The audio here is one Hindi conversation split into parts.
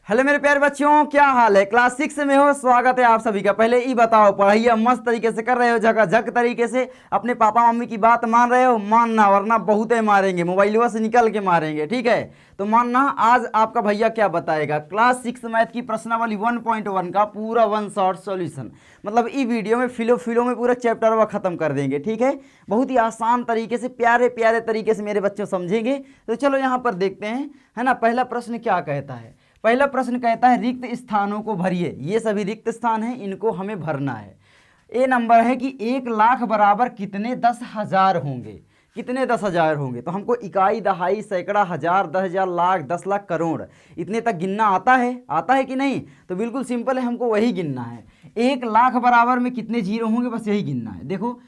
हेलो मेरे प्यारे बच्चों, क्या हाल है। क्लास 6 में हो, स्वागत है आप सभी का। पहले ये बताओ, पढ़ाई मस्त तरीके से कर रहे हो, झकाझक तरीके से अपने पापा मम्मी की बात मान रहे हो? मानना, वरना बहुत है मारेंगे, मोबाइल से निकल के मारेंगे, ठीक है। तो मानना, आज आपका भैया क्या बताएगा, क्लास 6 मैथ की प्रश्नावली 1.1 का पूरा वन शॉट सॉल्यूशन। मतलब इस वीडियो में फिलो में पूरा चैप्टर वह खत्म कर देंगे, ठीक है। बहुत ही आसान तरीके से, प्यारे प्यारे तरीके से मेरे बच्चे समझेंगे। तो चलो यहाँ पर देखते हैं, है ना। पहला प्रश्न क्या कहता है? पहला प्रश्न कहता है रिक्त स्थानों को भरिए। ये सभी रिक्त स्थान हैं, इनको हमें भरना है। ए नंबर है कि 1,00,000 बराबर कितने 10,000 होंगे। कितने 10,000 होंगे? तो हमको इकाई, दहाई, सैकड़ा, हजार, 10,000, लाख, 10 लाख, करोड़, इतने तक गिनना आता है कि नहीं? तो बिल्कुल सिंपल है, हमको वही गिनना है। 1,00,000 बराबर में कितने जीरो होंगे, बस यही गिनना है। देखो,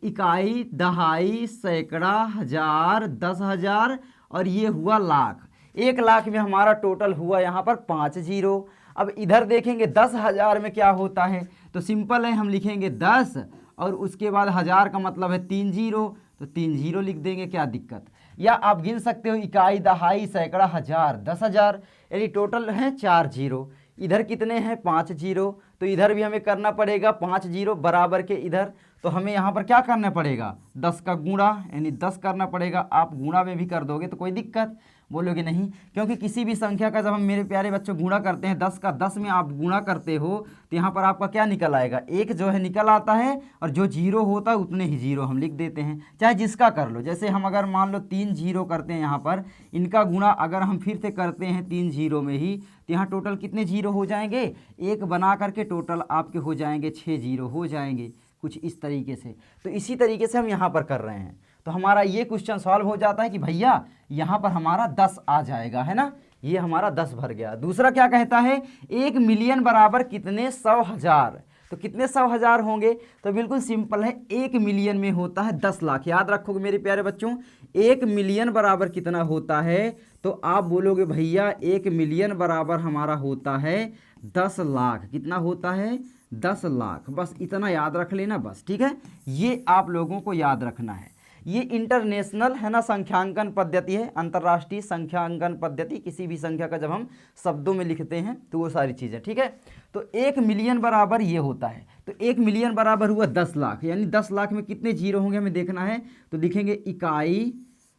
इकाई, दहाई, सैकड़ा, हजार, 10,000 और ये हुआ लाख। 1,00,000 में हमारा टोटल हुआ यहाँ पर 5 जीरो। अब इधर देखेंगे 10,000 में क्या होता है, तो सिंपल है, हम लिखेंगे 10 और उसके बाद हजार का मतलब है 3 जीरो, तो 3 जीरो लिख देंगे, क्या दिक्कत। या आप गिन सकते हो इकाई, दहाई, सैकड़ा, हजार, 10,000, यानी टोटल है 4 जीरो। इधर कितने हैं? 5 जीरो। तो इधर भी हमें करना पड़ेगा 5 जीरो बराबर के इधर। तो हमें यहाँ पर क्या करना पड़ेगा? 10 का गुणा, यानी 10 करना पड़ेगा। आप गुणा में भी कर दोगे तो कोई दिक्कत, बोलोगे नहीं, क्योंकि किसी भी संख्या का जब हम मेरे प्यारे बच्चों गुणा करते हैं, 10 का 10 में आप गुणा करते हो तो यहाँ पर आपका क्या निकल आएगा? एक जो है निकल आता है, और जो जीरो होता है उतने ही जीरो हम लिख देते हैं, चाहे जिसका कर लो। जैसे हम अगर मान लो 3 जीरो करते हैं यहाँ पर, इनका गुणा अगर हम फिर से करते हैं 3 जीरो में ही, तो यहाँ टोटल कितने जीरो हो जाएंगे? एक बना करके टोटल आपके हो जाएंगे 6 जीरो हो जाएंगे, कुछ इस तरीके से। तो इसी तरीके से हम यहाँ पर कर रहे हैं। तो हमारा ये क्वेश्चन सॉल्व हो जाता है कि भैया यहाँ पर हमारा 10 आ जाएगा, है ना। ये हमारा 10 भर गया। दूसरा क्या कहता है? 1,000,000 बराबर कितने 100,000। तो कितने 100,000 होंगे? तो बिल्कुल सिंपल है, 1,000,000 में होता है 10 लाख। याद रखोगे मेरे प्यारे बच्चों, 1,000,000 बराबर कितना होता है? तो आप बोलोगे भैया 1,000,000 बराबर हमारा होता है 10 लाख। कितना होता है? 10 लाख। बस इतना याद रख लेना, बस, ठीक है। ये आप लोगों को याद रखना है। ये इंटरनेशनल है ना संख्यांकन पद्धति है, अंतर्राष्ट्रीय संख्यांकन पद्धति। किसी भी संख्या का जब हम शब्दों में लिखते हैं तो वो सारी चीज़ें, ठीक है। तो 1,000,000 बराबर ये होता है। तो 1,000,000 बराबर हुआ 10 लाख, यानी 10 लाख में कितने जीरो होंगे हमें देखना है। तो लिखेंगे इकाई,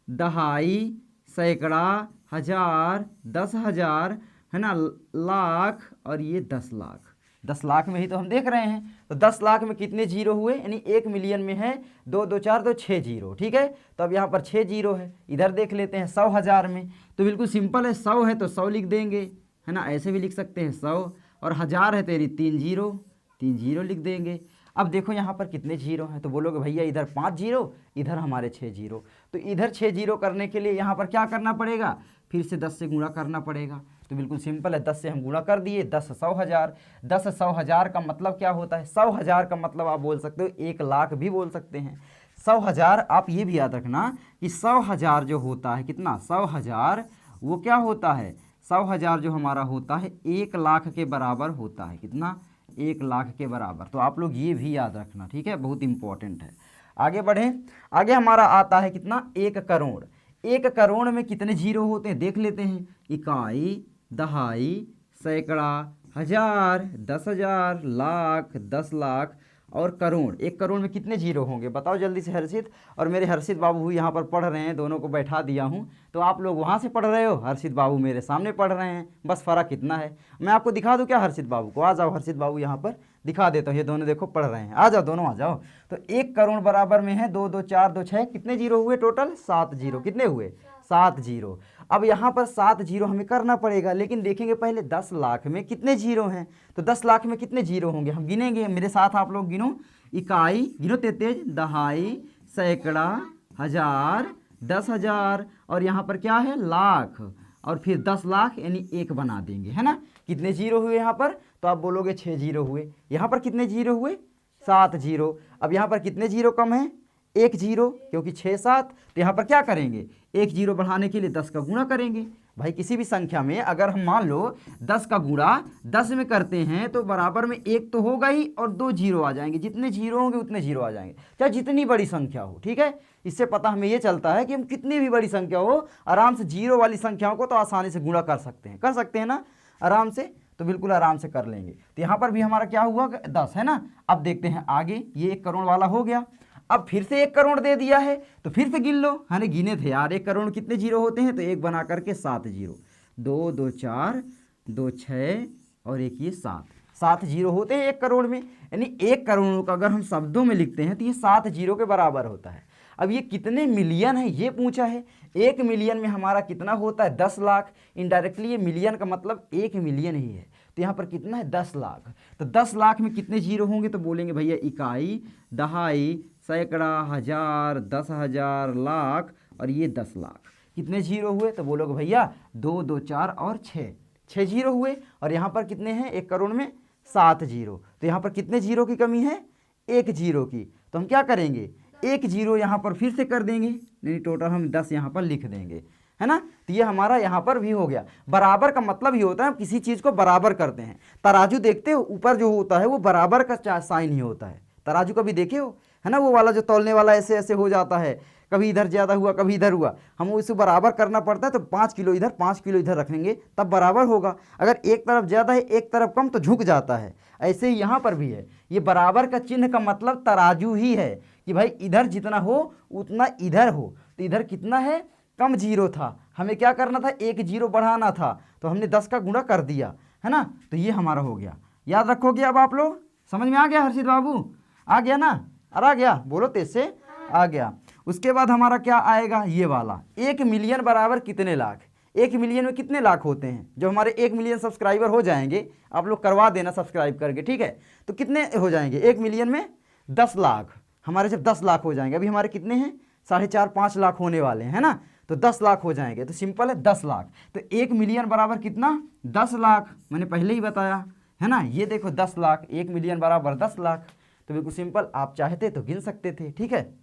दहाई, सैकड़ा, हजार, 10,000, है ना, लाख, और ये 10 लाख। 10 लाख में ही तो हम देख रहे हैं। तो 10 लाख में कितने जीरो हुए, यानी 1,000,000 में है 2 2 4 तो 6 जीरो, ठीक है। तो अब यहाँ पर 6 जीरो है। इधर देख लेते हैं 100,000 में, तो बिल्कुल सिंपल है, 100 है तो 100 लिख देंगे, है ना। ऐसे भी लिख सकते हैं 100, और हजार है तेरी 3 जीरो, 3 जीरो लिख देंगे। अब देखो यहाँ पर कितने जीरो हैं, तो बोलोगे भैया इधर 5 जीरो, इधर हमारे 6 जीरो। तो इधर 6 जीरो करने के लिए यहाँ पर क्या करना पड़ेगा? फिर से 10 से गुणा करना पड़ेगा। तो बिल्कुल सिंपल है, 10 से हम गुणा कर दिए, 10 100,000। 10 100,000 का मतलब क्या होता है? 100,000 का मतलब आप बोल सकते हो 1,00,000 भी बोल सकते हैं। 100,000, आप ये भी याद रखना कि 100,000 जो होता है, कितना? 100,000 वो क्या होता है? 100,000 जो हमारा होता है 1,00,000 के बराबर होता है। कितना? 1,00,000 के बराबर। तो आप लोग ये भी याद रखना, ठीक है, बहुत इंपॉर्टेंट है। आगे बढ़ें। आगे हमारा आता है कितना? 1 करोड़। 1 करोड़ में कितने जीरो होते हैं देख लेते हैं। इकाई, दहाई, सैकड़ा, हजार, 10,000, लाख, 10 लाख और करोड़। 1 करोड़ में कितने जीरो होंगे बताओ जल्दी से हर्षित। और मेरे हर्षित बाबू यहाँ पर पढ़ रहे हैं, दोनों को बैठा दिया हूँ। तो आप लोग वहाँ से पढ़ रहे हो, हर्षित बाबू मेरे सामने पढ़ रहे हैं, बस फ़र्क कितना है। मैं आपको दिखा दूँ क्या हर्षित बाबू को? आ जाओ हर्षित बाबू, यहाँ पर दिखा देता हूँ। ये दोनों देखो पढ़ रहे हैं, आ जाओ दोनों आ जाओ। तो 1 करोड़ बराबर में है 2 2 4 2 6, कितने जीरो हुए टोटल? 7 जीरो। कितने हुए? 7 जीरो। अब यहाँ पर 7 जीरो हमें करना पड़ेगा, लेकिन देखेंगे पहले 10 लाख में कितने जीरो हैं। तो 10 लाख में कितने जीरो होंगे हम गिनेंगे, मेरे साथ आप लोग गिनो। इकाई गिनो तेज, दहाई, सैकड़ा, हजार, 10,000 और यहाँ पर क्या है? लाख, और फिर 10 लाख, यानी 1 बना देंगे, है ना। कितने जीरो हुए यहाँ पर? तो आप बोलोगे 6 जीरो हुए। यहाँ पर कितने जीरो हुए? 7 जीरो। अब यहाँ पर कितने जीरो कम है? 1 जीरो, क्योंकि 6 7। तो यहाँ पर क्या करेंगे? 1 जीरो बढ़ाने के लिए 10 का गुणा करेंगे। भाई किसी भी संख्या में अगर हम मान लो 10 का गुणा 10 में करते हैं तो बराबर में 1 तो होगा ही, और 2 जीरो आ जाएंगे। जितने जीरो होंगे उतने जीरो आ जाएंगे, चाहे जितनी बड़ी संख्या हो, ठीक है। इससे पता हमें ये चलता है कि हम कितनी भी बड़ी संख्या हो, आराम से जीरो वाली संख्याओं को तो आसानी से गुणा कर सकते हैं ना। आराम से, तो बिल्कुल आराम से कर लेंगे। तो यहाँ पर भी हमारा क्या हुआ 10 है ना। अब देखते हैं आगे, ये 1 करोड़ वाला हो गया। अब फिर से 1 करोड़ दे दिया है तो फिर से गिन लो, हमने गिने थे यार 1 करोड़ कितने जीरो होते हैं, तो 1 बना करके 7 जीरो, 2 2 4 2 6 और एक ये 7 जीरो होते हैं 1 करोड़ में। यानी 1 करोड़ का अगर हम शब्दों में लिखते हैं तो ये 7 जीरो के बराबर होता है। अब ये कितने मिलियन है ये पूछा है। 1 मिलियन में हमारा कितना होता है 10 लाख। इनडायरेक्टली ये मिलियन का मतलब 1 मिलियन ही है, तो यहाँ पर कितना है 10 लाख। तो 10 लाख में कितने जीरो होंगे, तो बोलेंगे भैया इकाई, दहाई, सैकड़ा, हजार, 10,000, लाख और ये 10 लाख। कितने जीरो हुए, तो बोलोगे भैया 2 2 4 और 6 जीरो हुए। और यहाँ पर कितने हैं 1 करोड़ में 7 जीरो, तो यहाँ पर कितने जीरो की कमी है 1 जीरो की। तो हम क्या करेंगे 1 जीरो यहाँ पर फिर से कर देंगे, नहीं टोटल हम 10 यहाँ पर लिख देंगे, है ना। तो ये हमारा यहाँ पर भी हो गया। बराबर का मतलब ये होता है हम किसी चीज़ को बराबर करते हैं। तराजू देखते हो ऊपर जो होता है वो बराबर का साइन ही होता है। तराजू कभी देखे हो, है ना, वो वाला जो तौलने वाला ऐसे ऐसे हो जाता है, कभी इधर ज़्यादा हुआ कभी इधर हुआ, हम उसे बराबर करना पड़ता है। तो 5 किलो इधर 5 किलो इधर रखेंगे तब बराबर होगा। अगर एक तरफ ज़्यादा है एक तरफ कम तो झुक जाता है। ऐसे ही यहाँ पर भी है। ये बराबर का चिन्ह का मतलब तराजू ही है कि भाई इधर जितना हो उतना इधर हो। तो इधर कितना है कम जीरो था, हमें क्या करना था 1 जीरो बढ़ाना था, तो हमने 10 का गुणा कर दिया, है ना। तो ये हमारा हो गया। याद रखोगे अब आप लोग, समझ में आ गया हर्षित बाबू, आ गया ना, अरे आ गया, बोलो तेज से आ गया। उसके बाद हमारा क्या आएगा ये वाला 1 मिलियन बराबर कितने लाख। 1 मिलियन में कितने लाख होते हैं, जब हमारे 1 मिलियन सब्सक्राइबर हो जाएंगे, आप लोग करवा देना सब्सक्राइब करके, ठीक है। तो कितने हो जाएंगे 1 मिलियन में 10 लाख। हमारे जब 10 लाख हो जाएंगे, अभी हमारे कितने हैं 4.5-5 लाख होने वाले हैं, है ना। तो 10 लाख हो जाएंगे, तो सिंपल है 10 लाख। तो 1 मिलियन बराबर कितना 10 लाख, मैंने पहले ही बताया, है ना। ये देखो 10 लाख, 1 मिलियन बराबर 10 लाख। तो बिल्कुल सिंपल, आप चाहते तो गिन सकते थे, ठीक है।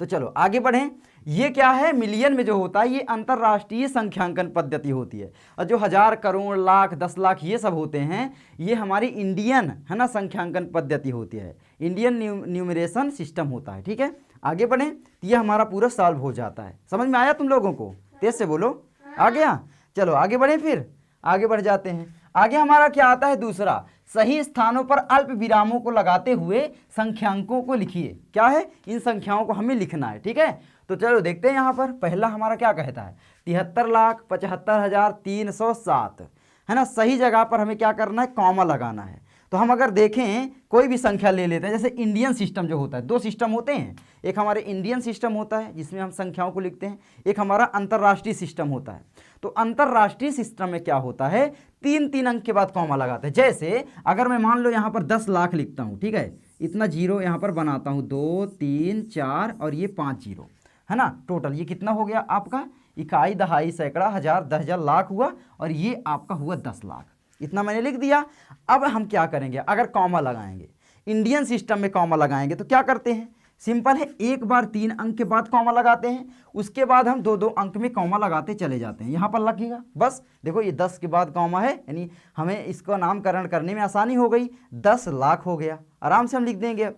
तो चलो आगे बढ़ें। ये क्या है मिलियन में जो होता है ये अंतर्राष्ट्रीय संख्यांकन पद्धति होती है। और जो 1000, करोड़, लाख, 10 लाख ये सब होते हैं ये हमारी इंडियन, है ना, संख्यांकन पद्धति होती है। इंडियन न्यूमरेशन सिस्टम होता है, ठीक है। आगे बढ़ें तो ये हमारा पूरा सॉल्व हो जाता है। समझ में आया तुम लोगों को, तेज से बोलो, आ गया। चलो आगे बढ़ें, फिर आगे बढ़ जाते हैं। आगे हमारा क्या आता है दूसरा, सही स्थानों पर अल्प विरामों को लगाते हुए संख्यांकों को लिखिए। क्या है, इन संख्याओं को हमें लिखना है, ठीक है। तो चलो देखते हैं यहाँ पर पहला हमारा क्या कहता है 73,75,307, है ना। सही जगह पर हमें क्या करना है कॉमा लगाना है। तो हम अगर देखें कोई भी संख्या ले लेते हैं, जैसे इंडियन सिस्टम जो होता है, 2 सिस्टम होते हैं, एक हमारे इंडियन सिस्टम होता है जिसमें हम संख्याओं को लिखते हैं, एक हमारा अंतर्राष्ट्रीय सिस्टम होता है। तो अंतर्राष्ट्रीय सिस्टम में क्या होता है 3-3 अंक के बाद कॉमा लगाते हैं। जैसे अगर मैं मान लो यहाँ पर 10 लाख लिखता हूँ, ठीक है, इतना जीरो यहाँ पर बनाता हूँ, 2 3 4 और ये 5 जीरो, है ना। टोटल ये कितना हो गया आपका इकाई, दहाई, सैकड़ा, हजार, 10,000, लाख हुआ, और ये आपका हुआ 10 लाख। इतना मैंने लिख दिया। अब हम क्या करेंगे, अगर कॉमा लगाएंगे इंडियन सिस्टम में कॉमा लगाएंगे तो क्या करते हैं, सिंपल है, एक बार 3 अंक के बाद कॉमा लगाते हैं, उसके बाद हम 2-2 अंक में कॉमा लगाते चले जाते हैं। यहाँ पर लगेगा बस, देखो ये 10 के बाद कॉमा है, यानी हमें इसका नामकरण करने में आसानी हो गई, 10 लाख हो गया, आराम से हम लिख देंगे।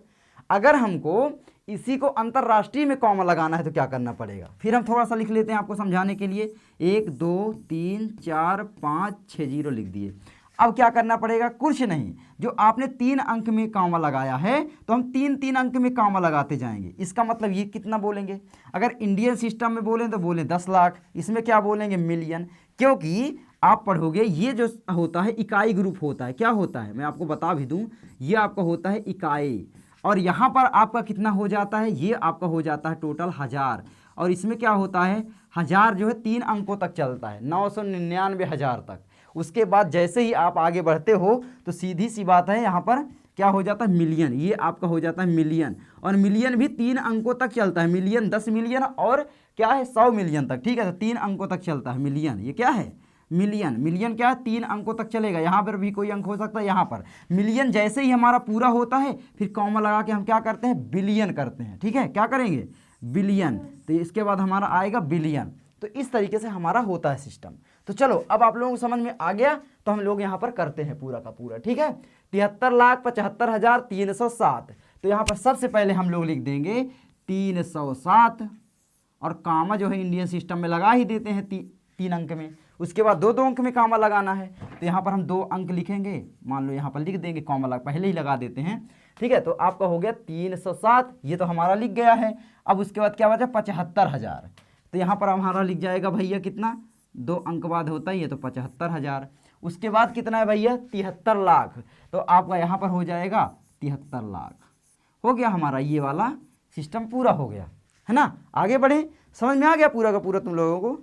अगर हमको इसी को अंतर्राष्ट्रीय में कॉमा लगाना है तो क्या करना पड़ेगा, फिर हम थोड़ा सा लिख लेते हैं आपको समझाने के लिए। 1 2 3 4 5 6 जीरो लिख दिए। अब क्या करना पड़ेगा, कुछ नहीं, जो आपने 3 अंक में कॉमा लगाया है तो हम 3-3 अंक में कॉमा लगाते जाएंगे। इसका मतलब ये कितना बोलेंगे, अगर इंडियन सिस्टम में बोलें तो बोलें 10 लाख, इसमें क्या बोलेंगे मिलियन, क्योंकि आप पढ़ोगे ये जो होता है इकाई ग्रुप होता है। क्या होता है मैं आपको बता भी दूं, ये आपका होता है इकाई, और यहाँ पर आपका कितना हो जाता है, ये आपका हो जाता है टोटल 1000, और इसमें क्या होता है 1000 जो है 3 अंकों तक चलता है, 999,000 तक। उसके बाद जैसे ही आप आगे बढ़ते हो तो सीधी सी बात है यहाँ पर क्या हो जाता है मिलियन, ये आपका हो जाता है मिलियन, और मिलियन भी 3 अंकों तक चलता है, मिलियन 10 मिलियन और क्या है 100 मिलियन तक, ठीक है। तो 3 अंकों तक चलता है मिलियन, ये क्या है मिलियन। मिलियन क्या है 3 अंकों तक चलेगा, यहाँ पर भी कोई अंक हो सकता है, यहाँ पर मिलियन जैसे ही हमारा पूरा होता है फिर कॉमा लगा के हम क्या करते हैं बिलियन करते हैं, ठीक है। क्या करेंगे बिलियन, तो इसके बाद हमारा आएगा बिलियन। तो इस तरीके से हमारा होता है सिस्टम। तो चलो अब आप लोगों को समझ में आ गया, तो हम लोग यहाँ पर करते हैं पूरा का पूरा, ठीक है। 73,75,307, तो यहाँ पर सबसे पहले हम लोग लिख देंगे 307, और कामा जो है इंडियन सिस्टम में लगा ही देते हैं 3 अंक में। उसके बाद दो दो अंक में कॉमा लगाना है, तो यहाँ पर हम 2 अंक लिखेंगे, मान लो यहाँ पर लिख देंगे, कॉमा लगा पहले ही लगा देते हैं, ठीक है। तो आपका हो गया 307, ये तो हमारा लिख गया है। अब उसके बाद क्या बचा 75,000, तो यहाँ पर हमारा लिख जाएगा भैया कितना, 2 अंक बाद होता ही है तो 75,000। उसके बाद कितना है भैया 73 लाख, तो आपका यहाँ पर हो जाएगा 73 लाख। हो गया हमारा ये वाला सिस्टम पूरा हो गया, है ना। आगे बढ़े, समझ में आ गया पूरा का पूरा तुम लोगों को?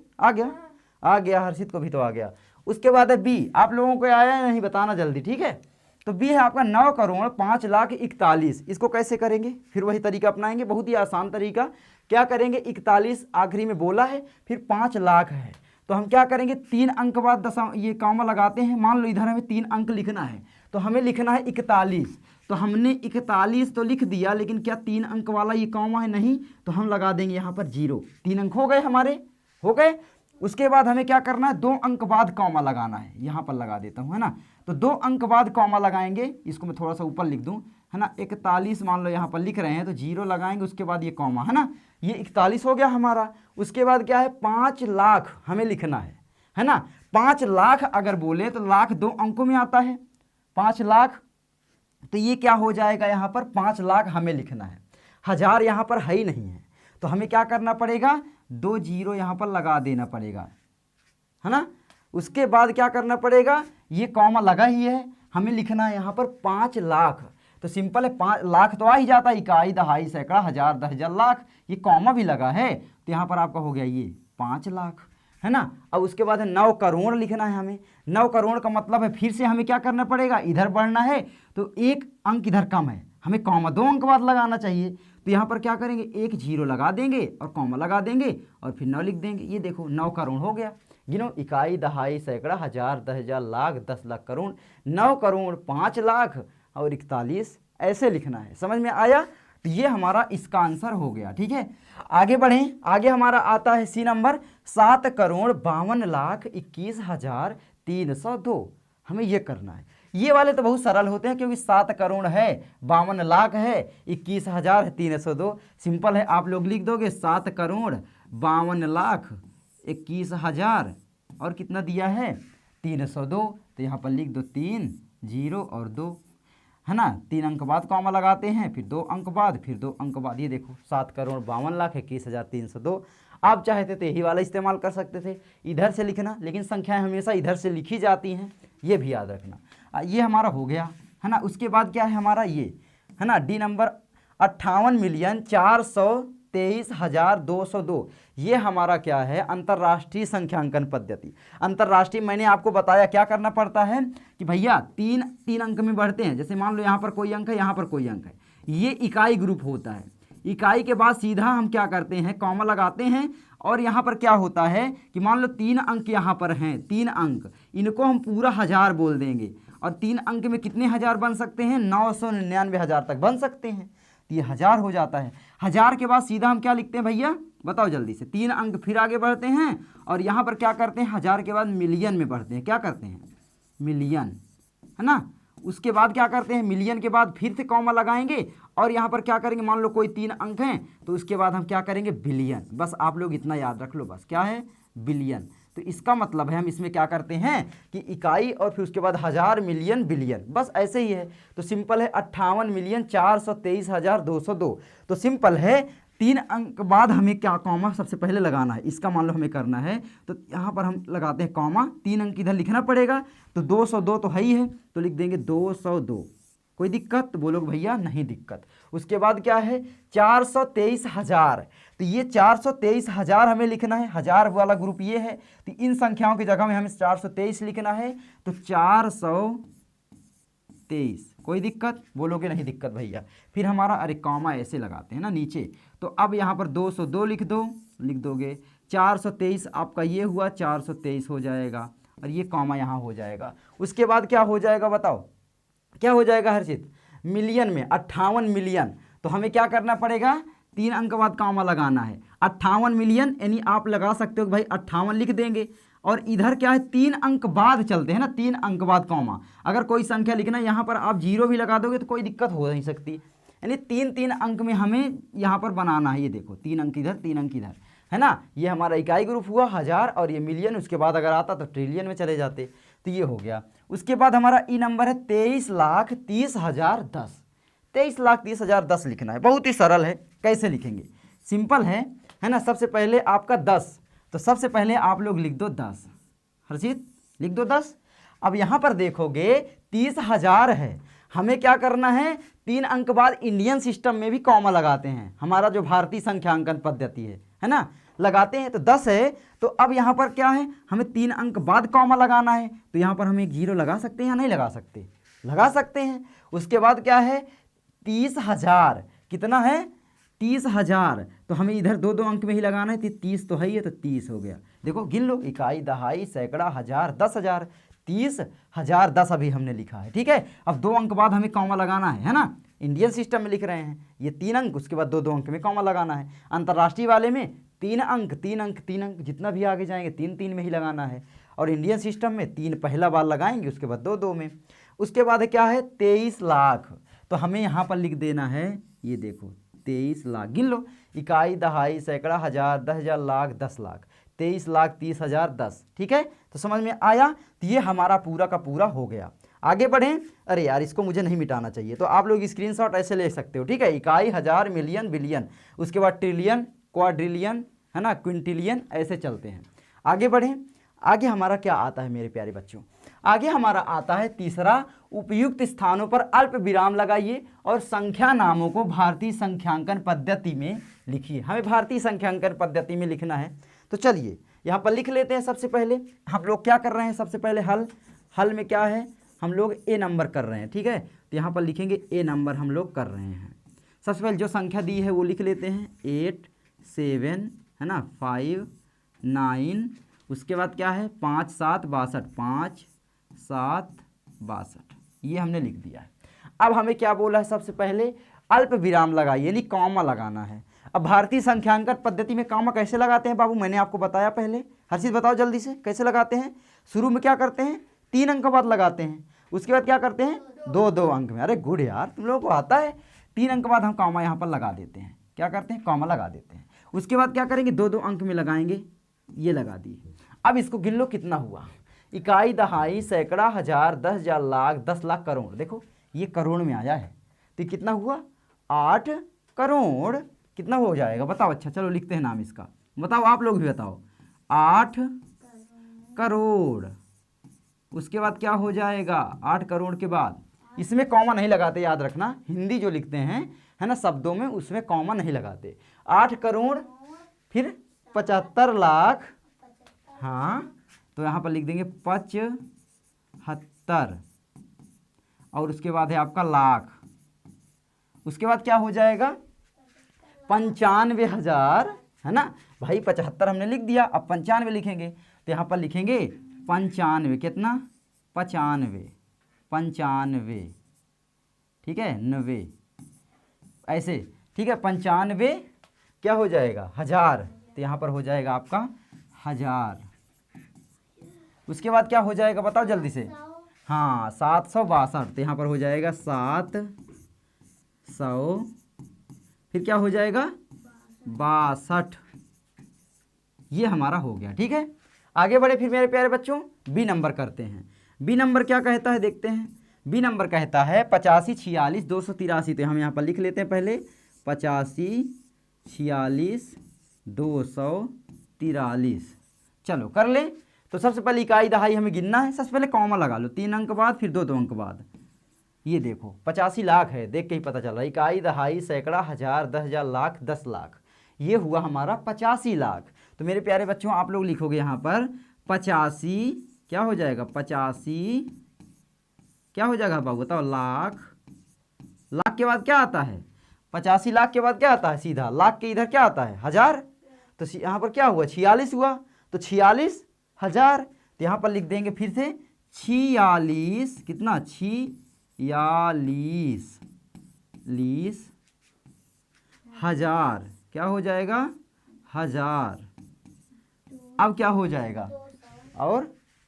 आ गया, हर्षित को भी तो आ गया। उसके बाद है बी, आप लोगों को आया है नहीं बताना जल्दी, ठीक है। तो बी है आपका 9,05,41,000। इसको कैसे करेंगे, फिर वही तरीका अपनाएंगे, बहुत ही आसान तरीका। क्या करेंगे, 41 आखिरी में बोला है, फिर 5 लाख है, तो हम क्या करेंगे 3 अंक बाद ये कॉमा लगाते हैं। मान लो इधर हमें 3 अंक लिखना है, तो हमें लिखना है 41, तो हमने 41 तो लिख दिया, लेकिन क्या 3 अंक वाला ये कॉमा है, नहीं, तो हम लगा देंगे यहाँ पर 0। 3 अंक हो गए हमारे, हो गए। उसके बाद हमें क्या करना है, 2 अंक बाद कॉमा लगाना है, यहाँ पर लगा देता हूँ, है ना। तो 2 अंक बाद कॉमा लगाएंगे, इसको मैं थोड़ा सा ऊपर लिख दूँ, है ना। 41 मान लो यहाँ पर लिख रहे हैं, तो 0 लगाएंगे, उसके बाद ये कॉमा, है ना। ये 41 हो गया हमारा। उसके बाद क्या है 5 लाख हमें लिखना है ना। 5 लाख अगर बोले तो लाख 2 अंकों में आता है, 5 लाख, तो ये क्या हो जाएगा, यहाँ पर 5 लाख हमें लिखना है। 1000 यहाँ पर है ही नहीं है, तो हमें क्या करना पड़ेगा, 2 0 यहाँ पर लगा देना पड़ेगा, है ना। उसके बाद क्या करना पड़ेगा, ये कॉमा लगा ही है, हमें लिखना है यहाँ पर 5 लाख। तो सिंपल है, 5 लाख तो आ ही जाता है, इकाई, दहाई, सैकड़ा, हजार, 10,000, लाख, ये कॉमा भी लगा है, तो यहाँ पर आपका हो गया ये 5 लाख, है ना। अब उसके बाद है 9 करोड़ लिखना है हमें। 9 करोड़ का मतलब है फिर से हमें क्या करना पड़ेगा, इधर बढ़ना है, तो 1 अंक इधर कम है, हमें कॉमा 2 अंक बाद लगाना चाहिए। तो यहाँ पर क्या करेंगे, 1 0 लगा देंगे और कॉमा लगा देंगे और फिर 9 लिख देंगे। ये देखो 9 करोड़ हो गया। गिनो, इकाई, दहाई, सैकड़ा, हजार, 10,000, लाख, 10 लाख, करोड़। 9 करोड़, 5 लाख और 41, ऐसे लिखना है। समझ में आया? तो ये हमारा इसका आंसर हो गया, ठीक है। आगे बढ़ें, आगे हमारा आता है सी नंबर, 7,52,21,302। हमें ये करना है। ये वाले तो बहुत सरल होते हैं, क्योंकि 7 करोड़ है, 52 लाख है, 21,000 है, 302। सिंपल है, आप लोग लिख दोगे 7 करोड़ 52 लाख 21,000 और कितना दिया है 302। तो यहाँ पर लिख दो 3 0 और 2, है ना। 3 अंक बाद कॉमा लगाते हैं, फिर 2 अंक बाद, फिर 2 अंक बाद। ये देखो 7 करोड़ 52 लाख 21,302। आप चाहते तो यही वाला इस्तेमाल कर सकते थे, इधर से लिखना, लेकिन संख्याएं हमेशा इधर से लिखी जाती हैं, ये भी याद रखना। ये हमारा हो गया, है ना। उसके बाद क्या है हमारा ये, है ना, डी नंबर 58,423,202। ये हमारा क्या है, अंतर्राष्ट्रीय संख्यांकन पद्धति। अंतर्राष्ट्रीय मैंने आपको बताया क्या करना पड़ता है कि भैया 3 अंक में बढ़ते हैं। जैसे मान लो यहाँ पर कोई अंक है, यहाँ पर कोई अंक है, ये इकाई ग्रुप होता है। इकाई के बाद सीधा हम क्या करते हैं, कॉमा लगाते हैं, और यहाँ पर क्या होता है कि मान लो 3 अंक यहाँ पर हैं, 3 अंक, इनको हम पूरा 1000 बोल देंगे। और 3 अंक में कितने 1000 बन सकते हैं, 999,000 तक बन सकते हैं, तो ये 1000 हो जाता है। 1000 के बाद सीधा हम क्या लिखते हैं भैया, बताओ जल्दी से। 3 अंक फिर आगे बढ़ते हैं, और यहाँ पर क्या करते हैं, 1000 के बाद मिलियन में बढ़ते हैं। क्या करते हैं, मिलियन, है ना। उसके बाद क्या करते हैं, मिलियन के बाद फिर से कॉमा लगाएंगे, और यहाँ पर क्या करेंगे, मान लो कोई 3 अंक हैं, तो उसके बाद हम क्या करेंगे, बिलियन। बस आप लोग इतना याद रख लो, बस क्या है, बिलियन। तो इसका मतलब है हम इसमें क्या करते हैं कि इकाई और फिर उसके बाद 1000, मिलियन, बिलियन, बस ऐसे ही है। तो सिंपल है 58,423,202। तो सिंपल है, 3 अंक बाद हमें क्या कॉमा सबसे पहले लगाना है, इसका मान लो हमें करना है, तो यहाँ पर हम लगाते हैं कॉमा, 3 अंक इधर लिखना पड़ेगा। तो 202 तो है ही है, तो लिख देंगे 202। कोई दिक्कत, बोलोगे भैया नहीं दिक्कत। उसके बाद क्या है 423,000। तो ये 423,000 हमें लिखना है, 1000 वाला ग्रुप ये है, तो इन संख्याओं की जगह में हमें 423 लिखना है। तो 423, कोई दिक्कत, बोलोगे नहीं दिक्कत भैया। फिर हमारा अरे कॉमा ऐसे लगाते हैं ना नीचे, तो अब यहाँ पर 202 लिख दो, लिख दोगे 423 आपका ये हुआ, 423 हो जाएगा, और ये कॉमा यहाँ हो जाएगा। उसके बाद क्या हो जाएगा बताओ, क्या हो जाएगा हर्षित, मिलियन में 58 मिलियन। तो हमें क्या करना पड़ेगा, 3 अंक बाद कॉमा लगाना है, 58 मिलियन, यानी आप लगा सकते हो कि भाई 58 लिख देंगे। और इधर क्या है, 3 अंक बाद चलते हैं ना, 3 अंक बाद कॉमा। अगर कोई संख्या लिखना है, यहाँ पर आप 0 भी लगा दोगे तो कोई दिक्कत हो नहीं सकती, यानी 3 अंक में हमें यहाँ पर बनाना है। ये देखो 3 अंक इधर, 3 अंक इधर, है ना। ये हमारा इकाई ग्रुप हुआ 1000 और ये मिलियन, उसके बाद अगर आता तो ट्रिलियन में चले जाते, तो ये हो गया। उसके बाद हमारा ई नंबर है 23,30,10। 23,30,10 लिखना है, बहुत ही सरल है। कैसे लिखेंगे, सिंपल है ना। सबसे पहले आपका 10, तो सबसे पहले आप लोग लिख दो 10, हर्षित लिख दो 10। अब यहाँ पर देखोगे 30,000 है, हमें क्या करना है, 3 अंक बाद इंडियन सिस्टम में भी कॉमा लगाते हैं, हमारा जो भारतीय संख्यांकन पद्धति है ना, लगाते हैं। तो 10 है, तो अब यहाँ पर क्या है, हमें 3 अंक बाद कॉमा लगाना है, तो यहाँ पर हम एक 0 लगा सकते हैं या नहीं लगा सकते, लगा सकते हैं। उसके बाद क्या है, 30,000 कितना है, 30,000, तो हमें इधर 2 अंक में ही लगाना है, तो 30 तो है ही है, तो 30 हो गया। देखो गिन लो, इकाई, दहाई, सैकड़ा, हजार, 10,000, 30,000 10 अभी हमने लिखा है, ठीक है। अब 2 अंक बाद हमें कॉमा लगाना है ना, इंडियन सिस्टम में लिख रहे हैं, ये 3 अंक, उसके बाद 2 अंक में कॉमा लगाना है। अंतर्राष्ट्रीय वाले में 3 अंक 3 अंक 3 अंक, जितना भी आगे जाएंगे 3 3 में ही लगाना है। और इंडियन सिस्टम में 3 पहला बार लगाएंगे, उसके बाद 2 2 में। उसके बाद क्या है, 23 लाख, तो हमें यहाँ पर लिख देना है, ये देखो 23 लाख, गिन लो, इकाई, दहाई, सैकड़ा, हजार, 10,000, लाख, 10 लाख, 23,30,10, ठीक है। तो समझ में आया, तो ये हमारा पूरा का पूरा हो गया। आगे बढ़ें, अरे यार इसको मुझे नहीं मिटाना चाहिए, तो आप लोग स्क्रीनशॉट ऐसे ले सकते हो, ठीक है। इकाई, हजार, मिलियन, बिलियन, उसके बाद ट्रिलियन, क्वाड्रिलियन, है ना, क्विंटिलियन, ऐसे चलते हैं। आगे बढ़ें, आगे हमारा क्या आता है मेरे प्यारे बच्चों, आगे हमारा आता है तीसरा, उपयुक्त स्थानों पर अल्प विराम लगाइए और संख्या नामों को भारतीय संख्यांकन पद्धति में लिखिए। हमें भारतीय संख्यांकन पद्धति में लिखना है, तो चलिए यहाँ पर लिख लेते हैं। सबसे पहले हम लोग क्या कर रहे हैं, सबसे पहले हल में क्या है, हम लोग ए नंबर कर रहे हैं, ठीक है। तो यहाँ पर लिखेंगे ए नंबर हम लोग कर रहे हैं। सबसे पहले जो संख्या दी है वो लिख लेते हैं, 8 7 है ना, 5 9, उसके बाद क्या है, 5 7 62, 5 7 62, ये हमने लिख दिया है। अब हमें क्या बोला है, सबसे पहले अल्प विराम लगाइए, यानी कॉमा लगाना है। अब भारतीय संख्यांकन पद्धति में कॉमा कैसे लगाते हैं बाबू, मैंने आपको बताया पहले, हर्षित बताओ जल्दी से कैसे लगाते हैं। शुरू में क्या करते हैं, 3 अंक बाद लगाते हैं, उसके बाद क्या करते हैं, 2 2 अंक में। अरे गुड यार, तुम लोगों को आता है। 3 अंक बाद हम कॉमा यहाँ पर लगा देते हैं, क्या करते हैं, कॉमा लगा देते हैं। उसके बाद क्या करेंगे, 2 2 अंक में लगाएंगे, ये लगा दिए। अब इसको गिन लो कितना हुआ, इकाई, दहाई, सैकड़ा, हजार, 10,000, लाख, 10 लाख, करोड़। देखो ये करोड़ में आया है, तो कितना हुआ, 8 करोड़। कितना हो जाएगा बताओ, अच्छा चलो लिखते हैं नाम इसका, बताओ आप लोग भी बताओ, 8 करोड़। उसके बाद क्या हो जाएगा, 8 करोड़ के बाद, इसमें कॉमा नहीं लगाते, याद रखना, हिंदी जो लिखते हैं है ना शब्दों में, उसमें कॉमा नहीं लगाते। 8 करोड़ फिर 75 लाख, हाँ, तो यहाँ पर लिख देंगे 75, और उसके बाद है आपका लाख। उसके बाद क्या हो जाएगा, 95,000, है ना भाई, 75 हमने लिख दिया, अब 95 लिखेंगे, तो यहाँ पर लिखेंगे 95, कितना, 95, ठीक है, 90, ऐसे, ठीक है। 95 क्या हो जाएगा, 1000, तो यहाँ पर हो जाएगा आपका 1000। उसके बाद क्या हो जाएगा बताओ जल्दी से, हाँ 762, तो यहाँ पर हो जाएगा 700, फिर क्या हो जाएगा 62, ये हमारा हो गया, ठीक है। आगे बढ़े फिर मेरे प्यारे बच्चों, बी नंबर करते हैं। बी नंबर क्या कहता है देखते हैं। बी नंबर कहता है 85 46 283, तो हम यहाँ पर लिख लेते हैं पहले, 85 46 243, चलो कर ले। तो सबसे पहले इकाई, दहाई हमें गिनना है, सबसे पहले कॉमा लगा लो, 3 अंक बाद फिर 2 2 अंक बाद। ये देखो 85 लाख है, देख के ही पता चल रहा है, इकाई, दहाई, सैकड़ा, हजार, 10,000, लाख, 10 लाख, ये हुआ हमारा 85 लाख। तो मेरे प्यारे बच्चों आप लोग लिखोगे यहाँ पर 85, क्या हो जाएगा, 85 क्या हो जाएगा बाबू बताओ, लाख। लाख के बाद क्या आता है, 85 लाख के बाद क्या आता है, सीधा लाख के इधर क्या आता है, हजार। तो यहाँ पर क्या हुआ, 46 हुआ, तो 46,000, तो यहाँ पर लिख देंगे फिर से 46, कितना, 46,000, क्या हो जाएगा, 1000। अब क्या हो जाएगा, और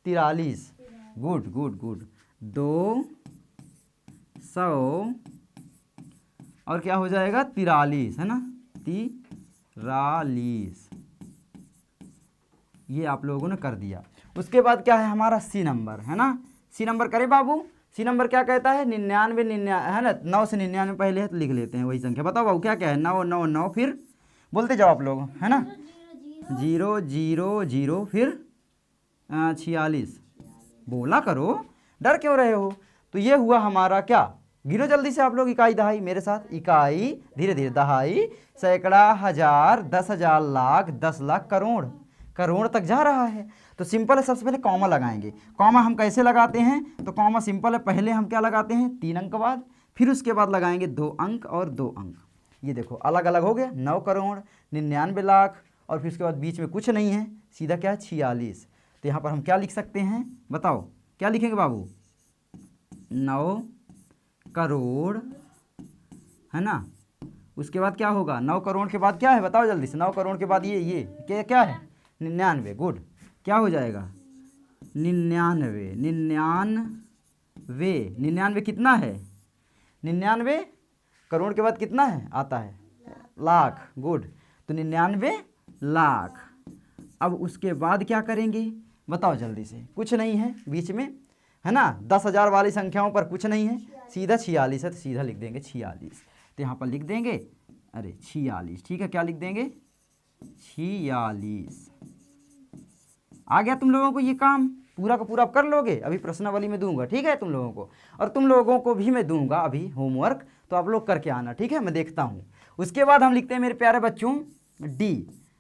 43, गुड गुड गुड, 200, और क्या हो जाएगा 43, है ना, 43, ये आप लोगों ने कर दिया। उसके बाद क्या है हमारा सी नंबर, है ना। सी नंबर करे बाबू। सी नंबर क्या कहता है 99 है ना, 9 से 99 पहले है तो लिख लेते हैं वही संख्या। बताओ बाबू क्या क्या है, 9 9 9, फिर बोलते जाओ आप लोग, है ना, 0 0 0, फिर 46। बोला करो, डर क्यों रहे हो। तो ये हुआ हमारा क्या, गिनो जल्दी से आप लोग, इकाई दहाई मेरे साथ, इकाई धीरे धीरे, दहाई, सैकड़ा, हजार, 10,000, लाख, 10 लाख, करोड़, करोड़ तक जा रहा है। तो सिंपल है, सबसे पहले कॉमा लगाएंगे। कॉमा हम कैसे लगाते हैं, तो कॉमा सिंपल है, पहले हम क्या लगाते हैं 3 अंक बाद, फिर उसके बाद लगाएंगे 2 अंक और 2 अंक। ये देखो अलग अलग हो गया, 9 करोड़ 99 लाख, और फिर उसके बाद बीच में कुछ नहीं है, सीधा क्या है 46। तो यहाँ पर हम क्या लिख सकते हैं, बताओ क्या लिखेंगे बाबू, 9 करोड़, है ना। उसके बाद क्या होगा, 9 करोड़ के बाद क्या है बताओ जल्दी से, 9 करोड़ के बाद ये क्या है 99, गुड, क्या हो जाएगा 99, 99 कितना है, 99 करोड़ के बाद कितना है आता है लाख, गुड, तो 99 लाख। अब उसके बाद क्या करेंगे बताओ जल्दी से, कुछ नहीं है बीच में, है ना, 10,000 वाली संख्याओं पर कुछ नहीं है, सीधा 46 है तो सीधा लिख देंगे 46। तो यहाँ पर लिख देंगे अरे 46, ठीक है, क्या लिख देंगे 46। आ गया तुम लोगों को ये काम, पूरा का पूरा आप कर लोगे, अभी प्रश्नावली में दूंगा, ठीक है तुम लोगों को, और तुम लोगों को भी मैं दूंगा अभी होमवर्क, तो आप लोग करके आना, ठीक है, मैं देखता हूँ। उसके बाद हम लिखते हैं मेरे प्यारे बच्चों डी,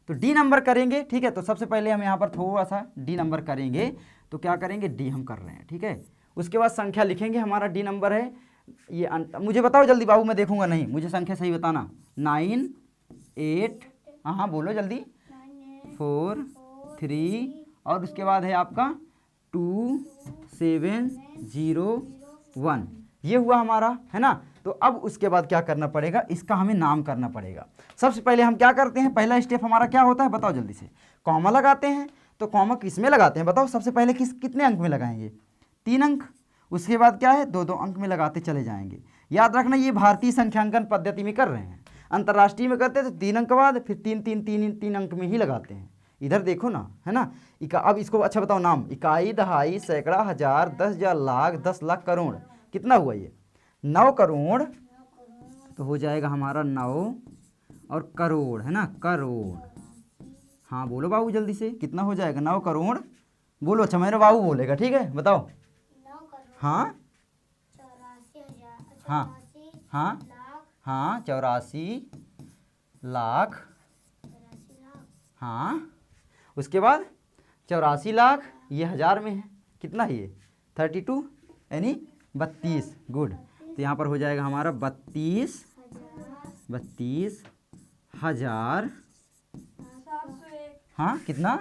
तो डी नंबर करेंगे, ठीक है। तो सबसे पहले हम यहाँ पर थोड़ा सा डी नंबर करेंगे, तो क्या करेंगे डी हम कर रहे हैं, ठीक है। उसके बाद संख्या लिखेंगे, हमारा डी नंबर है ये, मुझे बताओ जल्दी बाबू, मैं देखूंगा नहीं, मुझे संख्या सही बताना, 9 8, हाँ बोलो जल्दी, 4 3, और उसके बाद है आपका 2 7 0 1, ये हुआ हमारा, है ना। तो अब उसके बाद क्या करना पड़ेगा, इसका हमें नाम करना पड़ेगा। सबसे पहले हम क्या करते हैं, पहला स्टेप हमारा क्या होता है बताओ जल्दी से, कॉमा लगाते हैं। तो कॉमा किस में लगाते हैं बताओ, सबसे पहले कितने अंक में लगाएंगे 3 अंक, उसके बाद क्या है 2 अंक में लगाते चले जाएंगे। याद रखना ये भारतीय संख्यांकन पद्धति में कर रहे हैं, अंतर्राष्ट्रीय में करते हैं तो 3 अंक बाद फिर 3 अंक में ही लगाते हैं। इधर देखो ना, है ना। अब इसको अच्छा बताओ नाम, इकाई दहाई सैकड़ा हजार 10,000 लाख 10 लाख करोड़, कितना हुआ ये 9 करोड़, तो हो जाएगा हमारा 9 और करोड़, है ना, करोड़, हाँ बोलो बाबू जल्दी से कितना हो जाएगा 9 करोड़, बोलो, अच्छा मेरा बाबू बोलेगा, ठीक है बताओ, 9 करोड़ हाँ 84,000, हाँ हाँ हाँ 84 लाख, हाँ उसके बाद 84 लाख, ये हज़ार में है, कितना है ये 32 यानी 32, गुड। तो यहाँ पर हो जाएगा हमारा 32,000, हाँ कितना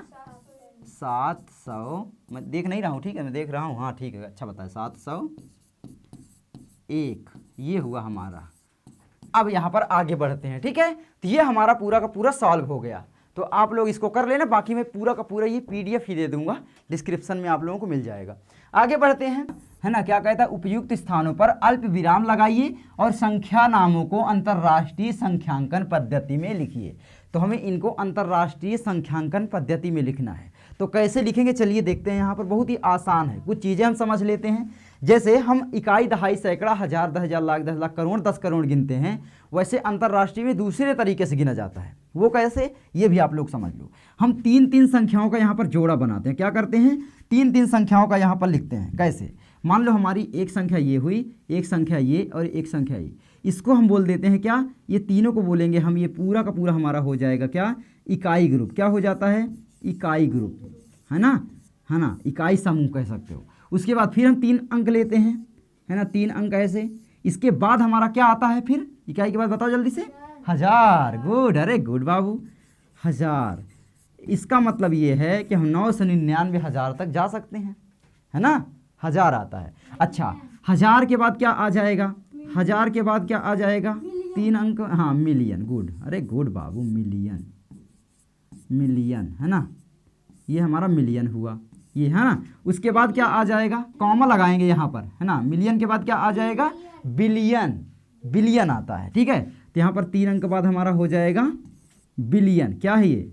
700, मैं देख नहीं रहा हूँ, ठीक है मैं देख रहा हूँ, हाँ ठीक है अच्छा बताया 701, ये हुआ हमारा। अब यहाँ पर आगे बढ़ते हैं, ठीक है। तो ये हमारा पूरा का पूरा सॉल्व हो गया, तो आप लोग इसको कर लेना, बाकी मैं पूरा का पूरा ये PDF ही दे दूंगा, डिस्क्रिप्शन में आप लोगों को मिल जाएगा। आगे बढ़ते हैं, है ना, क्या कहता है, उपयुक्त स्थानों पर अल्प विराम लगाइए और संख्या नामों को अंतर्राष्ट्रीय संख्यांकन पद्धति में लिखिए। तो हमें इनको अंतर्राष्ट्रीय संख्यांकन पद्धति में लिखना है, तो कैसे लिखेंगे चलिए देखते हैं। यहाँ पर बहुत ही आसान है, कुछ चीज़ें हम समझ लेते हैं। जैसे हम इकाई दहाई सैकड़ा हजार 10,000 लाख 10 लाख करोड़ 10 करोड़ गिनते हैं, वैसे अंतर्राष्ट्रीय में दूसरे तरीके से गिना जाता है। वो कैसे, ये भी आप लोग समझ लो। हम 3 संख्याओं का यहाँ पर जोड़ा बनाते हैं, क्या करते हैं 3 संख्याओं का यहाँ पर लिखते हैं। कैसे, मान लो हमारी एक संख्या ये हुई, एक संख्या ये और एक संख्या ये, इसको हम बोल देते हैं क्या, ये तीनों को बोलेंगे हम, ये पूरा का पूरा हमारा हो जाएगा क्या, इकाई ग्रुप। क्या हो जाता है, इकाई ग्रुप, है ना, इकाई समूह कह सकते हो। उसके बाद फिर हम 3 अंक लेते हैं, है ना, 3 अंक ऐसे। इसके बाद हमारा क्या आता है फिर, इकाई के बाद बताओ जल्दी से, 1000, गुड, अरे गुड बाबू, 1000। इसका मतलब ये है कि हम 9 से 99 हज़ार तक जा सकते हैं, है ना, 1000 आता है। अच्छा 1000 के बाद क्या आ जाएगा, 1000 के बाद क्या आ जाएगा, 3 अंक, हाँ मिलियन, गुड, अरे गुड बाबू, मिलियन, है ना, ये हमारा मिलियन हुआ, ये है ना। उसके बाद क्या आ जाएगा, कॉमा लगाएंगे यहाँ पर, है ना। मिलियन के बाद क्या आ जाएगा, बिलियन आता है, ठीक है। तो यहाँ पर 3 अंक बाद हमारा हो जाएगा बिलियन, क्या है ये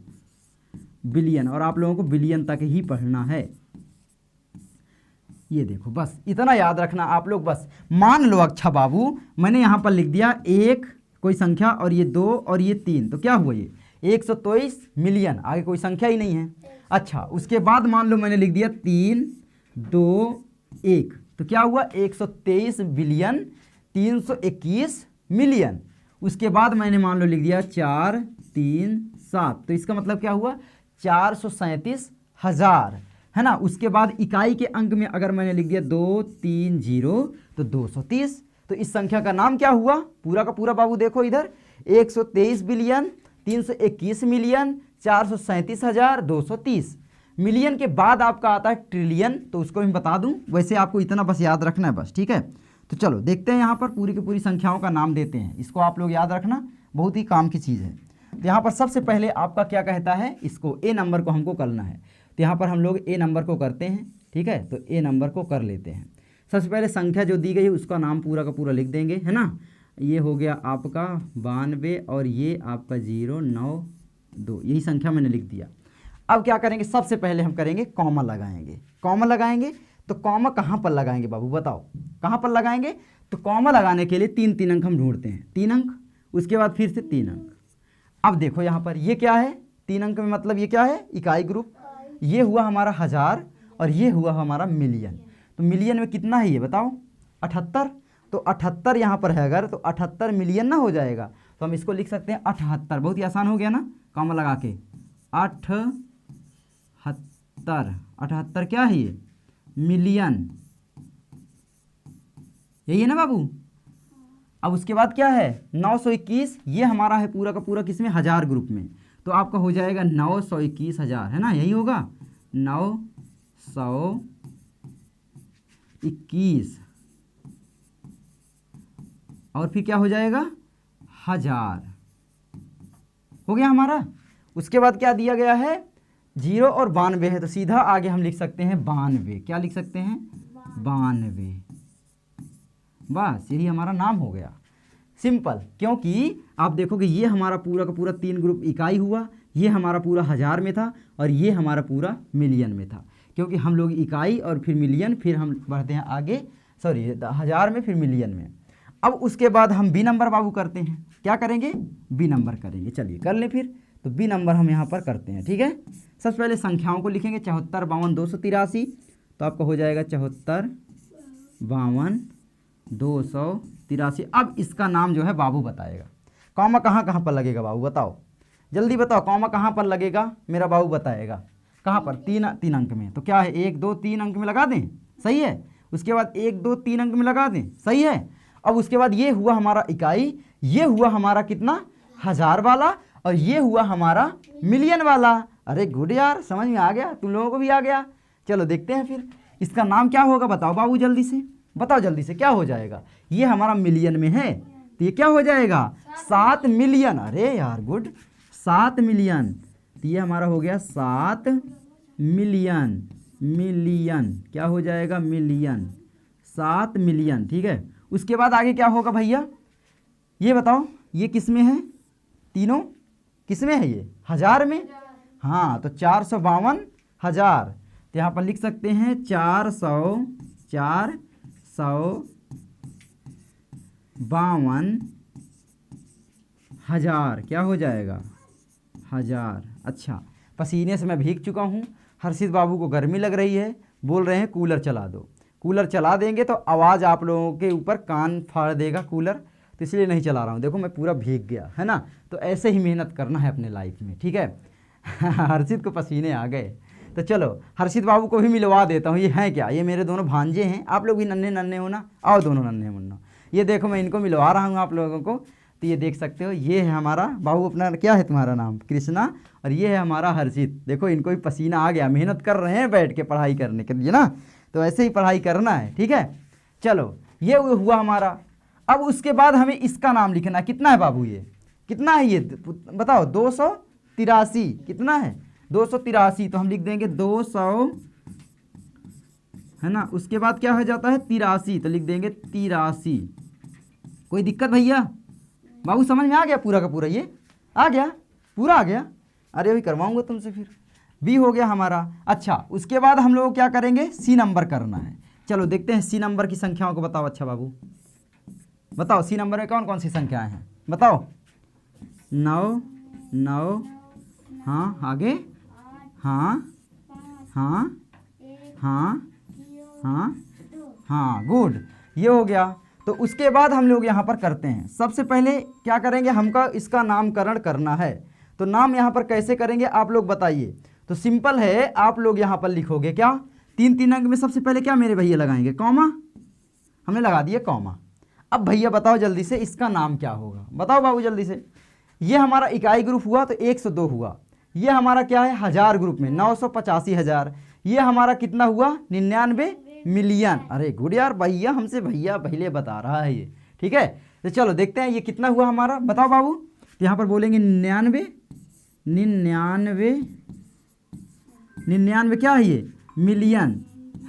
बिलियन, और आप लोगों को बिलियन तक ही पढ़ना है। ये देखो, बस इतना याद रखना आप लोग। बस मान लो अच्छा बाबू, मैंने यहाँ पर लिख दिया एक कोई संख्या और ये 2 और ये 3, तो क्या हुआ, ये 123 मिलियन, आगे कोई संख्या ही नहीं है। अच्छा, उसके बाद मान लो मैंने लिख दिया 3 2 1, तो क्या हुआ 123 बिलियन 321 मिलियन। उसके बाद मैंने मान लो लिख दिया 4 3 7, तो इसका मतलब क्या हुआ 437,000, है ना। उसके बाद इकाई के अंक में अगर मैंने लिख दिया 230 तो 230, तो इस संख्या का नाम क्या हुआ, पूरा का पूरा बाबू देखो इधर, 123 बिलियन 321 मिलियन 437,230। मिलियन के बाद आपका आता है ट्रिलियन, तो उसको मैं बता दूं, वैसे आपको इतना बस याद रखना है बस, ठीक है। तो चलो देखते हैं, यहाँ पर पूरी की पूरी संख्याओं का नाम देते हैं, इसको आप लोग याद रखना, बहुत ही काम की चीज़ है। तो यहाँ पर सबसे पहले आपका क्या कहता है, इसको ए नंबर को हमको करना है, तो यहाँ पर हम लोग ए नंबर को करते हैं, ठीक है। तो ए नंबर को कर लेते हैं। सबसे पहले संख्या जो दी गई है उसका नाम पूरा का पूरा लिख देंगे, है ना। ये हो गया आपका 92 और ये आपका 092, यही संख्या मैंने लिख दिया। अब क्या करेंगे, सबसे पहले हम करेंगे कॉमा लगाएंगे। कॉमा लगाएंगे तो कॉमा कहाँ पर लगाएंगे बाबू, बताओ कहाँ पर लगाएंगे। तो कॉमा लगाने के लिए 3 अंक हम ढूंढते हैं, 3 अंक, उसके बाद फिर से 3 अंक। अब देखो यहाँ पर ये क्या है, 3 अंक में मतलब ये क्या है, इकाई ग्रुप। ये हुआ हमारा 1000 और ये हुआ हमारा मिलियन। तो मिलियन में कितना है ये बताओ, 78। तो 78 यहाँ पर है अगर, तो 78 मिलियन ना हो जाएगा, तो हम इसको लिख सकते हैं 78। बहुत ही आसान हो गया ना, कॉमा लगा के 78 क्या है ये, मिलियन, यही है ना बाबू। अब उसके बाद क्या है 921, ये हमारा है पूरा का पूरा किसमें, 1000 ग्रुप में, तो आपका हो जाएगा 921,000, है ना, यही होगा 921, और फिर क्या हो जाएगा 1000, हो गया हमारा। उसके बाद क्या दिया गया है, 0 और 92 है, तो सीधा आगे हम लिख सकते हैं 92, क्या लिख सकते हैं 92, बस यही हमारा नाम हो गया, सिंपल। क्योंकि आप देखोगे ये हमारा पूरा का पूरा 3 ग्रुप इकाई हुआ, ये हमारा पूरा 1000 में था और ये हमारा पूरा मिलियन में था, क्योंकि हम लोग इकाई और फिर मिलियन, फिर हम बढ़ते हैं आगे, सॉरी 1000 में फिर मिलियन में। अब उसके बाद हम बी नंबर बाबू करते हैं, क्या करेंगे, बी नंबर करेंगे, चलिए कर लें फिर। तो बी नंबर हम यहाँ पर करते हैं, ठीक है। सबसे पहले संख्याओं को लिखेंगे, 74 52 283, तो आपका हो जाएगा 74 52 283। अब इसका नाम जो है बाबू बताएगा, कॉमा कहाँ कहाँ पर लगेगा बाबू बताओ, जल्दी बताओ, कॉमा कहाँ पर लगेगा मेरा बाबू बताएगा, कहाँ पर, 3 अंक में। तो क्या है 1 2 3 अंक में लगा दें, सही है। उसके बाद 1 2 3 अंक में लगा दें, सही है। अब उसके बाद ये हुआ हमारा इकाई, ये हुआ हमारा कितना 1000 वाला, और ये हुआ हमारा मिलियन वाला। अरे गुड यार, समझ में आ गया, तुम लोगों को भी आ गया। चलो देखते हैं फिर इसका नाम क्या होगा, बताओ बाबू जल्दी से, बताओ जल्दी से, क्या हो जाएगा। ये हमारा मिलियन में है, तो ये क्या हो जाएगा 7 मिलियन। अरे यार गुड, 7 मिलियन, तो ये हमारा हो गया 7 मिलियन, मिलियन क्या हो जाएगा, मिलियन, 7 मिलियन, ठीक है। उसके बाद आगे क्या होगा भैया, ये बताओ, ये किस में है, तीनों किस में है, ये 1000 में, हाँ, तो 452,000, तो यहाँ पर लिख सकते हैं 452,000, क्या हो जाएगा 1000। अच्छा, पसीने से मैं भीग चुका हूँ, हर्षित बाबू को गर्मी लग रही है, बोल रहे हैं कूलर चला दो। कूलर चला देंगे तो आवाज़ आप लोगों के ऊपर कान फाड़ देगा कूलर, तो इसलिए नहीं चला रहा हूँ। देखो मैं पूरा भीग गया, है ना। तो ऐसे ही मेहनत करना है अपने लाइफ में, ठीक है। हर्षित को पसीने आ गए, तो चलो हर्षित बाबू को भी मिलवा देता हूँ। ये हैं क्या, ये मेरे दोनों भांजे हैं, आप लोग भी नन्हे नन्हे हो ना, आओ दोनों नन्हे मुन्ना। ये देखो मैं इनको मिलवा रहा हूँ आप लोगों को, तो ये देख सकते हो, ये है हमारा बाबू, अपना क्या है तुम्हारा नाम, कृष्णा, और ये है हमारा हर्षित। देखो इनको भी पसीना आ गया, मेहनत कर रहे हैं बैठ के पढ़ाई करने के लिए ना, तो ऐसे ही पढ़ाई करना है, ठीक है। चलो ये हुआ हमारा। अब उसके बाद हमें इसका नाम लिखना है, कितना है बाबू, ये कितना है, ये बताओ 283, कितना है 283, तो हम लिख देंगे 200, है ना। उसके बाद क्या हो जाता है 83, तो लिख देंगे 83। कोई दिक्कत भैया, बाबू समझ में आ गया पूरा का पूरा, ये आ गया, पूरा आ गया। अरे अभी करवाऊंगा तुमसे फिर। बी हो गया हमारा। अच्छा, उसके बाद हम लोग क्या करेंगे, सी नंबर करना है। चलो देखते हैं सी नंबर की संख्याओं को बताओ। अच्छा बाबू बताओ सी नंबर में कौन कौन सी संख्याएं हैं, बताओ। 9 9, हाँ आगे, हाँ हाँ हाँ हाँ हाँ, गुड, ये हो गया। तो उसके बाद हम लोग यहाँ पर करते हैं, सबसे पहले क्या करेंगे, हमका इसका नामकरण करना है। तो नाम यहाँ पर कैसे करेंगे आप लोग बताइए। तो सिंपल है, आप लोग यहाँ पर लिखोगे क्या, 3 अंक में सबसे पहले क्या मेरे भैया लगाएंगे, कॉमा, हमने लगा दिया कॉमा। अब भैया बताओ जल्दी से इसका नाम क्या होगा, बताओ बाबू जल्दी से। ये हमारा इकाई ग्रुप हुआ तो 102 हुआ। ये हमारा क्या है, हज़ार ग्रुप में 985,000। ये हमारा कितना हुआ, 99 मिलियन। अरे गुड यार, भैया हमसे भैया पहले बता रहा है ये, ठीक है। तो चलो देखते हैं ये कितना हुआ हमारा, बताओ बाबू। तो यहाँ पर बोलेंगे 99 99 क्या है ये, मिलियन,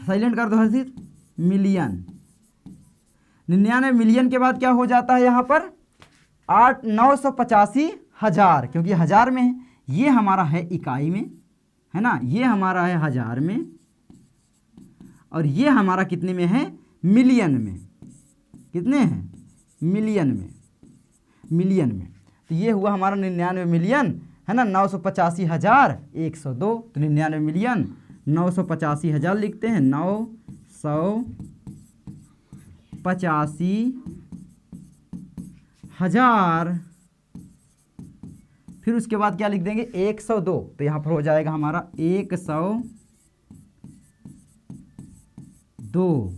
साइलेंट कर दो हर्षित, मिलियन। 99 मिलियन के बाद क्या हो जाता है यहाँ पर 985,000, क्योंकि हज़ार में है। ये हमारा है इकाई में, है ना, ये हमारा है हज़ार में, और ये हमारा कितने में है, मिलियन में। कितने हैं, मिलियन में, मिलियन में। तो ये हुआ हमारा 99 मिलियन, है ना, 985,102। तो 99 मिलियन 985,000 लिखते हैं, 985,000। फिर उसके बाद क्या लिख देंगे, 102। तो यहाँ पर हो जाएगा हमारा 102,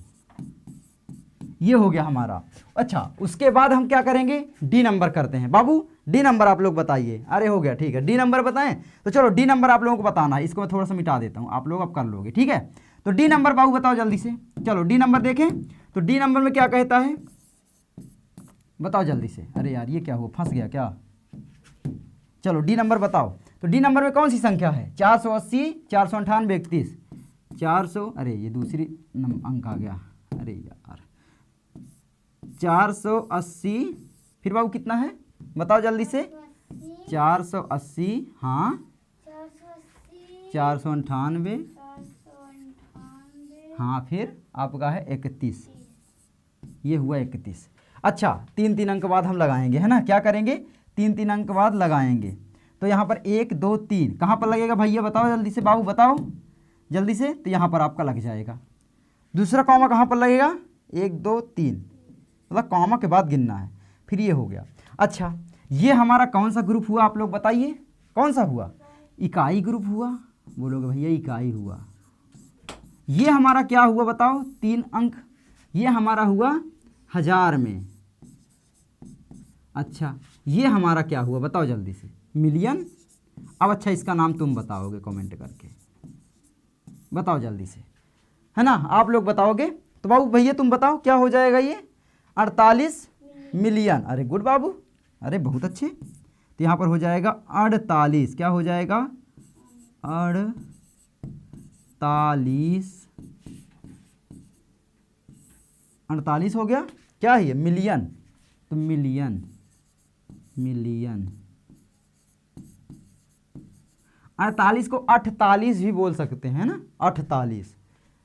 ये हो गया हमारा। अच्छा, उसके बाद हम क्या करेंगे, डी नंबर करते हैं। बाबू डी नंबर आप लोग बताइए। अरे हो गया, ठीक है, डी नंबर बताएं। तो चलो डी नंबर आप लोगों को बताना है, इसको मैं थोड़ा सा मिटा देता हूँ, आप लोग अब कर लोगे, ठीक है। तो डी नंबर बाबू बताओ जल्दी से। चलो डी नंबर देखें, तो डी नंबर में क्या कहता है, बताओ जल्दी से। अरे यार ये क्या हुआ, फंस गया क्या। चलो डी नंबर बताओ। तो डी नंबर में कौन सी संख्या है, 480, 498, 31, 400। अरे ये दूसरी अंक आ गया, अरे यार 480। फिर बाबू कितना है बताओ जल्दी से, 480, हाँ 498, हाँ फिर आपका है 31, ये हुआ 31। अच्छा, 3 अंक बाद हम लगाएंगे, है ना, क्या करेंगे, 3 अंक बाद लगाएंगे। तो यहाँ पर 1 2 3 कहाँ पर लगेगा भैया बताओ जल्दी से, बाबू बताओ जल्दी से। तो यहाँ पर आपका लग जाएगा। दूसरा कॉमा कहाँ पर लगेगा, 1 2 3, मतलब कॉमा के बाद गिनना है। फिर ये हो गया। अच्छा, ये हमारा कौन सा ग्रुप हुआ आप लोग बताइए, कौन सा हुआ, इकाई ग्रुप हुआ, बोलोगे भैया इकाई हुआ। ये हमारा क्या हुआ बताओ, 3 अंक, ये हमारा हुआ हज़ार में। अच्छा, ये हमारा क्या हुआ बताओ जल्दी से, मिलियन। अब अच्छा इसका नाम तुम बताओगे कमेंट करके, बताओ जल्दी से, है ना, आप लोग बताओगे। तो बाबू भैया तुम बताओ क्या हो जाएगा ये, 48 मिलियन। अरे गुड बाबू, अरे बहुत अच्छे। तो यहाँ पर हो जाएगा 48, क्या हो जाएगा 48 हो गया। क्या है ये, मिलियन। तो मिलियन, मिलियन। 48 को 48 भी बोल सकते हैं ना, 48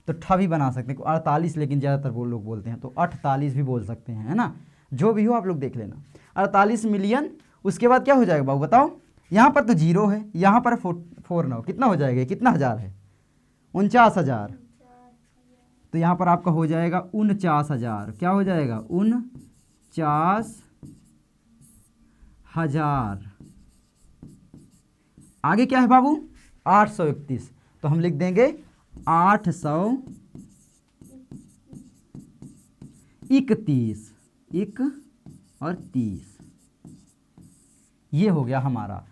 तो ठ भी बना सकते हैं, 48 लेकिन ज़्यादातर वो लोग बोलते हैं, तो 48 भी बोल सकते हैं, है ना, जो भी हो आप लोग देख लेना। 48 मिलियन। उसके बाद क्या हो जाएगा बाबू बताओ, यहाँ पर तो 0 है, यहाँ पर 4 9, कितना हो जाएगा, कितना हज़ार है, 49,000। तो यहाँ पर आपका हो जाएगा 49,000, क्या हो जाएगा 49,000। आगे क्या है बाबू, 831। तो हम लिख देंगे 831, 1 और 30, ये हो गया हमारा।